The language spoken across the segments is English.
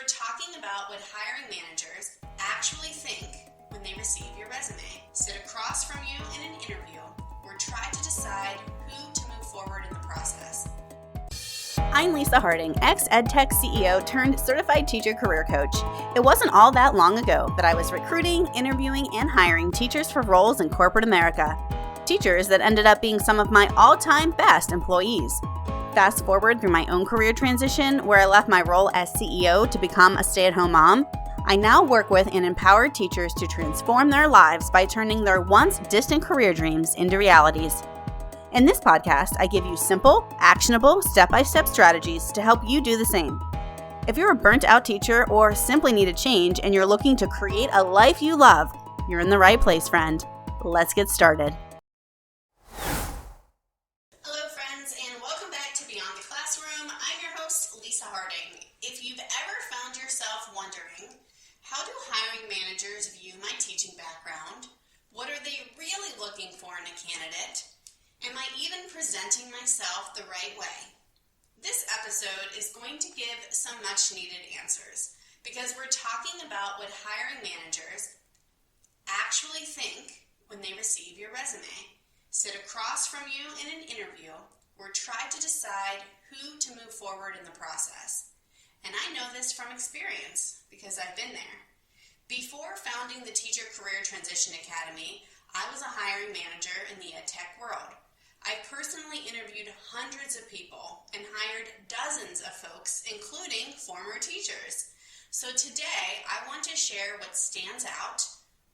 we're talking about what hiring managers actually think when they receive your resume, sit across from you in an interview, or try to decide who to move forward in the process. I'm Lisa Harding, ex-EdTech CEO turned certified teacher career coach. It wasn't all that long ago that I was recruiting, interviewing, and hiring teachers for roles in corporate America. Teachers that ended up being some of my all-time best employees. Fast forward through my own career transition, where I left my role as CEO to become a stay-at-home mom, I now work with and empower teachers to transform their lives by turning their once distant career dreams into realities. In this podcast, I give you simple, actionable, step-by-step strategies to help you do the same. If you're a burnt-out teacher or simply need a change and you're looking to create a life you love, you're in the right place, friend. Let's get started. Hello, friends, and welcome back to Beyond the Classroom. I'm your host, Lisa Harding. If you've ever found yourself wondering, how do hiring managers view my teaching background? What are they really looking for in a candidate? Am I even presenting myself the right way? This episode is going to give some much needed answers because we're talking about what hiring managers actually think when they receive your resume, sit across from you in an interview, or try to decide who to move forward in the process. And I know this from experience because I've been there. Before founding the Teacher Career Transition Academy, I was a hiring manager in the EdTech world. I personally interviewed hundreds of people and hired dozens of folks, including former teachers. So today, I want to share what stands out,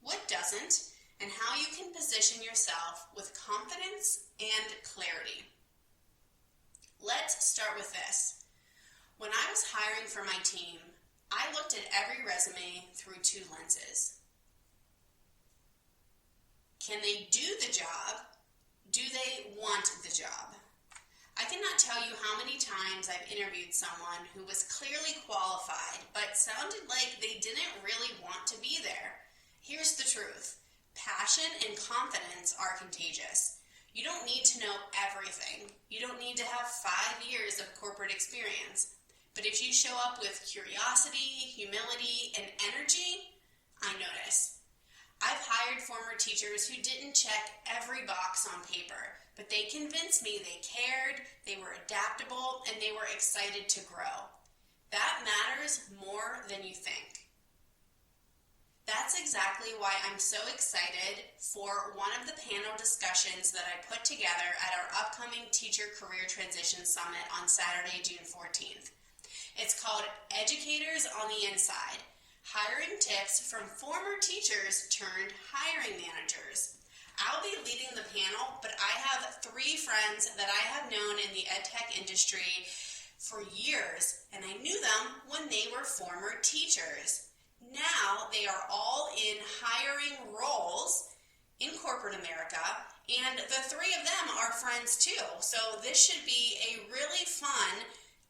what doesn't, and how you can position yourself with confidence and clarity. Let's start with this. When I was hiring for my team, I looked at every resume through two lenses. Can they do the job? Do they want the job? I cannot tell you how many times I've interviewed someone who was clearly qualified, but sounded like they didn't really want to be there. Here's the truth. Passion and confidence are contagious. You don't need to know everything. You don't need to have 5 years of corporate experience. But if you show up with curiosity, humility, and energy, I notice. I've hired former teachers who didn't check every box on paper, but they convinced me they cared, they were adaptable, and they were excited to grow. That matters more than you think. That's exactly why I'm so excited for one of the panel discussions that I put together at our upcoming Teacher Career Transition Summit on Saturday, June 14th. It's called Educators on the Inside. Hiring tips from former teachers turned hiring managers. I'll be leading the panel, but I have 3 friends that I have known in the EdTech industry for years, and I knew them when they were former teachers. Now they are all in hiring roles in corporate America, and the 3 of them are friends too. So this should be a really fun,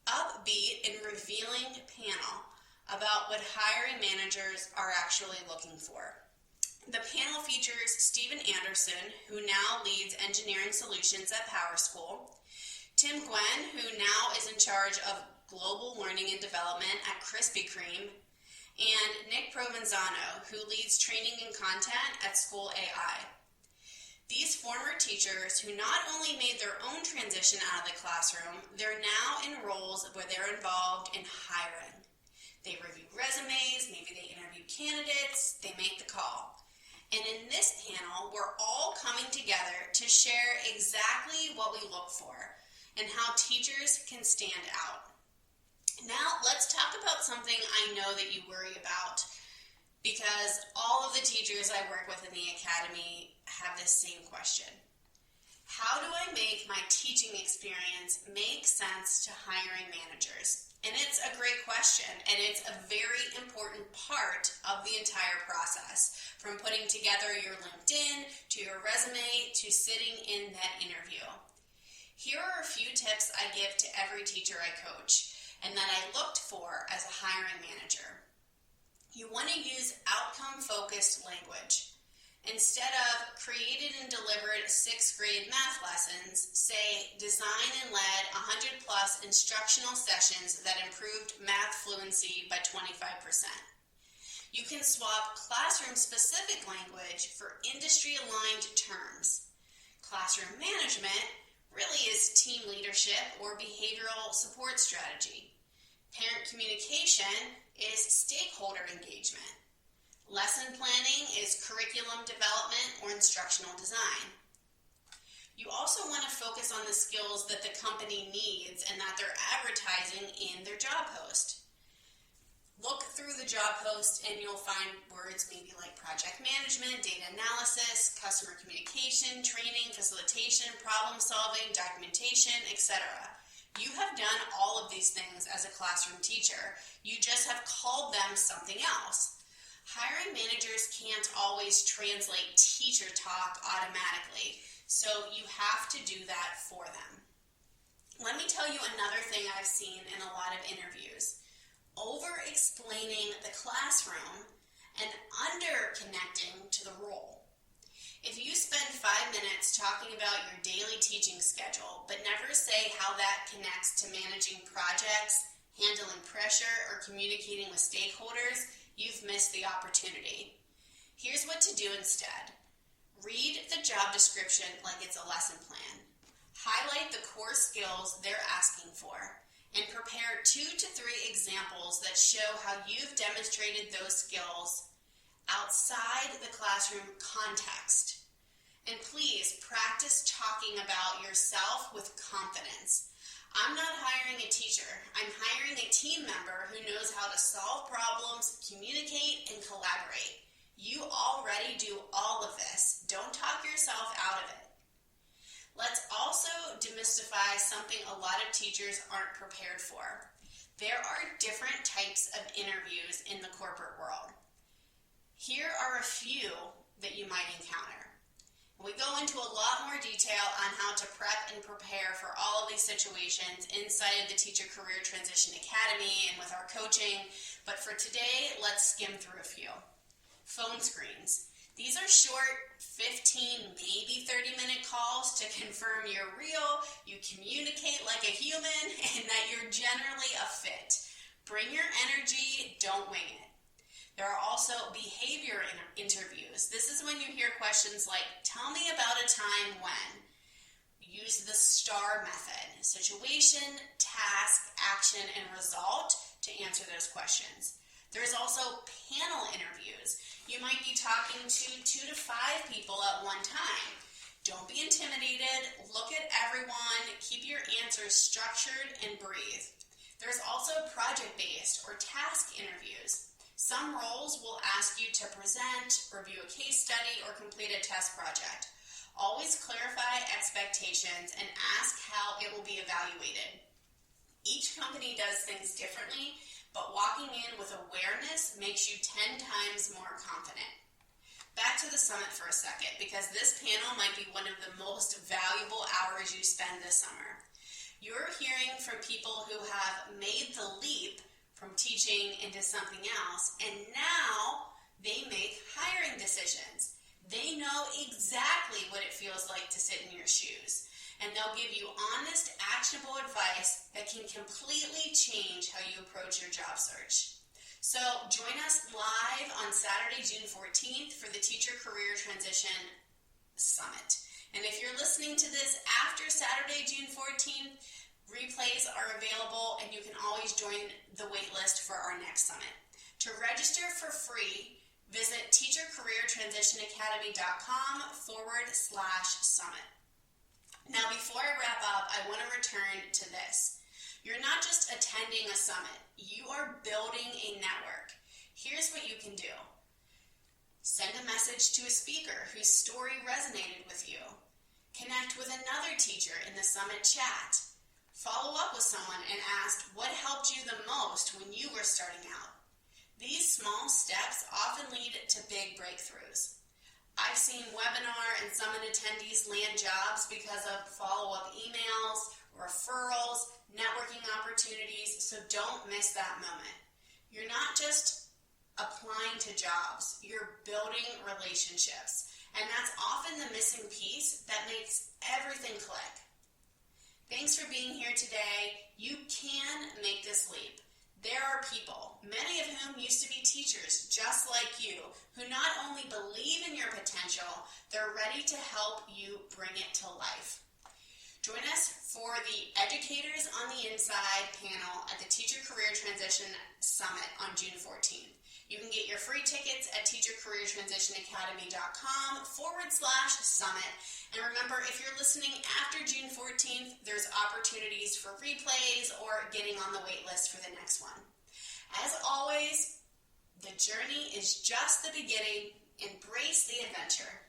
upbeat, and revealing panel about what hiring managers are actually looking for. The panel features Stephen Anderson, who now leads engineering solutions at PowerSchool, Tim Gwen, who now is in charge of global learning and development at Krispy Kreme, and Nick Provenzano, who leads training and content at School AI. These former teachers who not only made their own transition out of the classroom, they're now in roles where they're involved in hiring. They review resumes, maybe they interview candidates, they make the call. And in this panel, we're all coming together to share exactly what we look for and how teachers can stand out. Now, let's talk about something I know that you worry about, because all of the teachers I work with in the academy have this same question. How do I make my teaching experience make sense to hiring managers? And it's a great question, and it's a very important part of the entire process, from putting together your LinkedIn, to your resume, to sitting in that interview. Here are a few tips I give to every teacher I coach, and that I looked for as a hiring manager. You want to use outcome-focused language. Instead of created and delivered 6th grade math lessons, say designed and led 100 plus instructional sessions that improved math fluency by 25%. You can swap classroom-specific language for industry-aligned terms. Classroom management really is team leadership or behavioral support strategy. Parent communication is stakeholder engagement. Lesson planning is curriculum development or instructional design. You also want to focus on the skills that the company needs and that they're advertising in their job post. Look through the job post and you'll find words maybe like project management, data analysis, customer communication, training, facilitation, problem solving, documentation, etc. You have done all of these things as a classroom teacher. You just have called them something else. Hiring managers can't always translate teacher talk automatically, so you have to do that for them. Let me tell you another thing I've seen in a lot of interviews. Over-explaining the classroom and under-connecting to the role. If you spend 5 minutes talking about your daily teaching schedule, but never say how that connects to managing projects, handling pressure, or communicating with stakeholders, you've missed the opportunity. Here's what to do instead. Read the job description like it's a lesson plan. Highlight the core skills they're asking for, and prepare 2 to 3 examples that show how you've demonstrated those skills outside the classroom context. And please practice talking about yourself with confidence. I'm not hiring a teacher. I'm hiring a team member who knows how to solve problems, communicate, and collaborate. You already do all of this. Don't talk yourself out of it. Let's also demystify something a lot of teachers aren't prepared for. There are different types of interviews in the corporate world. Here are a few that you might encounter. We go into a lot more detail on how to prep and prepare for all of these situations inside of the Teacher Career Transition Academy and with our coaching, but for today, let's skim through a few. Phone screens. These are short, 15, maybe 30-minute calls to confirm you're real, you communicate like a human, and that you're generally a fit. Bring your energy, don't wing it. There are also behavior interviews. This is when you hear questions like, tell me about a time when. Use the STAR method, situation, task, action, and result to answer those questions. There's also panel interviews. You might be talking to 2 to 5 people at one time. Don't be intimidated. Look at everyone. Keep your answers structured and breathe. There's also project-based or task interviews. Some roles will ask you to present, review a case study, or complete a test project. Always clarify expectations and ask how it will be evaluated. Each company does things differently, but walking in with awareness makes you 10 times more confident. Back to the summit for a second, because this panel might be one of the most valuable hours you spend this summer. You're hearing from people who have made the leap from teaching into something else, and now they make hiring decisions. They know exactly what it feels like to sit in your shoes, and they'll give you honest, actionable advice that can completely change how you approach your job search. So join us live on Saturday, June 14th for the Teacher Career Transition Summit. And if you're listening to this after Saturday, June 14th, replays are available, and you can always join the wait list for our next summit. To register for free, visit teachercareertransitionacademy.com/summit. Now, before I wrap up, I want to return to this. You're not just attending a summit, you are building a network. Here's what you can do. Send a message to a speaker whose story resonated with you. Connect with another teacher in the summit chat. Follow up with someone and ask what helped you the most when you were starting out. These small steps often lead to big breakthroughs. I've seen webinar and summit attendees land jobs because of follow-up emails, referrals, networking opportunities, so don't miss that moment. You're not just applying to jobs, you're building relationships. And that's often the missing piece that makes everything click. Thanks for being here today. You can make this leap. There are people, many of whom used to be teachers just like you, who not only believe in your potential, they're ready to help you bring it to life. Join us for the Educators on the Inside panel at the Teacher Career Transition Summit on June 14th. You can get your free tickets at teachercareertransitionacademy.com/summit. And remember, if you're listening after June 14th, there's opportunities for replays or getting on the wait list for the next one. As always, the journey is just the beginning. Embrace the adventure.